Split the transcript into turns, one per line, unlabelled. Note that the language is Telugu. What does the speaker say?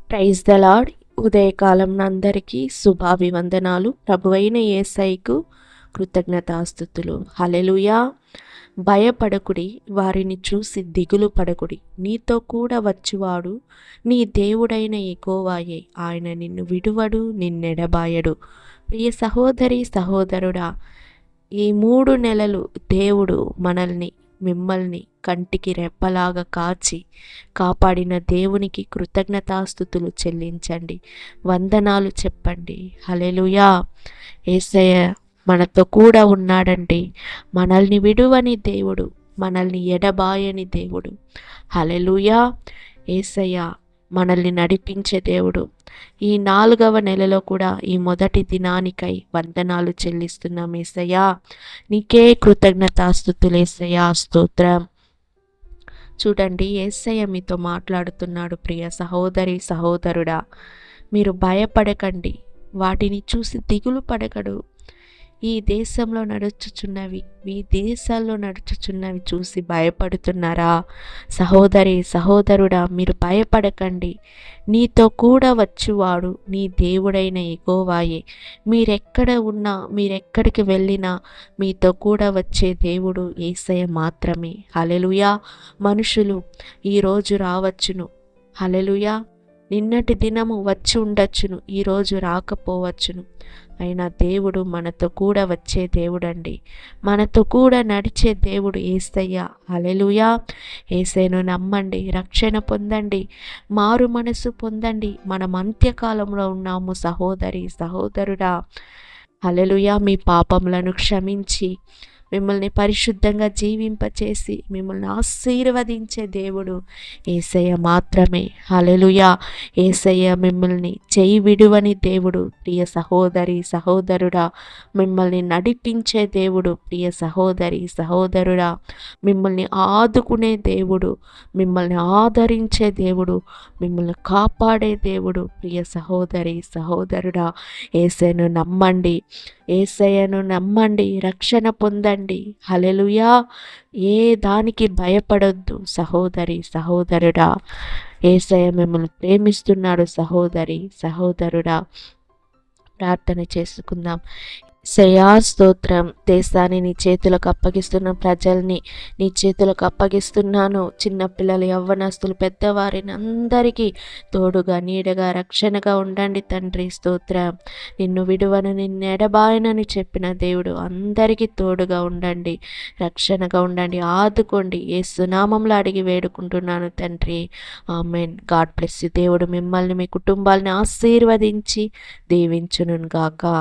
Praise the lord. ఉదయకాలం అందరికీ శుభాభివందనాలు. ప్రభువైన యేసయ్యకు కృతజ్ఞతాస్తుతులు. హల్లెలూయా. భయపడకుడి, వారిని చూసి దిగులు పడకుడి. నీతో కూడా వచ్చువాడు నీ దేవుడైన యెహోవాయే. ఆయన నిన్ను విడువడు, నిన్నెడబాయడు. ప్రియ సహోదరి సహోదరుడా, ఈ 3 నెలలు దేవుడు మిమ్మల్ని కంటికి రెప్పలాగా కాపాడిన దేవునికి కృతజ్ఞతాస్తుతులు చెల్లించండి, వందనాలు చెప్పండి. హల్లెలూయా. యేసయ్య మనతో కూడా ఉన్నాడండి. మనల్ని విడువని దేవుడు, మనల్ని ఎడబాయని దేవుడు. హల్లెలూయా. యేసయ్య మనల్ని నడిపించే దేవుడు. ఈ 4వ నెలలో కూడా ఈ మొదటి దినానికై వందనాలు చెల్లిస్తున్నాం యేసయ్యా. నీకే కృతజ్ఞతాస్తుతులు యేసయ్యా. స్తోత్రం. చూడండి, యేసయ్య మీతో మాట్లాడుతున్నాడు. ప్రియ సహోదరి సహోదరుడా, మీరు భయపడకండి, వాటిని చూసి దిగులు పడకడు. ఈ దేశంలో నడుచుచున్నవి చూసి భయపడుతున్నారా? సహోదరి సహోదరుడా, మీరు భయపడకండి. నీతో కూడా వచ్చువాడు నీ దేవుడైన యెహోవాయే. మీరెక్కడ ఉన్నా, మీరెక్కడికి వెళ్ళినా మీతో కూడా వచ్చే దేవుడు యేసయ్య మాత్రమే. హల్లెలూయా. మనుషులు ఈరోజు రావచ్చును. హల్లెలూయా. నిన్నటి దినము వచ్చి ఉండొచ్చును, ఈరోజు రాకపోవచ్చును. అయినా దేవుడు మనతో కూడా వచ్చే దేవుడండి. మనతో కూడా నడిచే దేవుడు యేసయ్య. హల్లెలూయా. యేసయ్యను నమ్మండి, రక్షణ పొందండి, మారు మనసు పొందండి. మనం అంత్యకాలంలో ఉన్నాము సహోదరి సహోదరుడా. హల్లెలూయా. మీ పాపములను క్షమించి మిమ్మల్ని పరిశుద్ధంగా జీవింపచేసి మిమ్మల్ని ఆశీర్వదించే దేవుడు యేసయ్య మాత్రమే. హల్లెలూయా. యేసయ్య మిమ్మల్ని చేయి విడువని దేవుడు. ప్రియ సహోదరి సహోదరుడా, మిమ్మల్ని నడిపించే దేవుడు. ప్రియ సహోదరి సహోదరుడా, మిమ్మల్ని ఆదుకునే దేవుడు, మిమ్మల్ని ఆదరించే దేవుడు, మిమ్మల్ని కాపాడే దేవుడు. ప్రియ సహోదరి సహోదరుడా, యేసయ్యను నమ్మండి, యేసయ్యను నమ్మండి, రక్షణ పొందండి. హల్లెలూయా. ఏ దానికి భయపడొద్దు సహోదరి సహోదరుడా. యేసయ్య మిమ్మల్ని ప్రేమిస్తున్నాడు సహోదరి సహోదరుడా. ప్రార్థన చేసుకుందాం. యేసయ్యా స్తోత్రం. దేశాన్ని నీ చేతులకు అప్పగిస్తున్న, ప్రజల్ని నీ చేతులకు అప్పగిస్తున్నాను. చిన్నపిల్లలు, యవ్వనస్తులు, పెద్దవారిని అందరికీ తోడుగా నీడగా రక్షణగా ఉండండి తండ్రి. స్తోత్రం. నిన్ను విడువను, నిన్ను ఎడబాయనని చెప్పిన దేవుడు, అందరికీ తోడుగా ఉండండి, రక్షణగా ఉండండి, ఆదుకోండి. యేసు నామములో అడిగి వేడుకుంటున్నాను తండ్రి. ఆమేన్. God bless you. దేవుడు మిమ్మల్ని, మీ కుటుంబాలని ఆశీర్వదించి దీవించును గాక.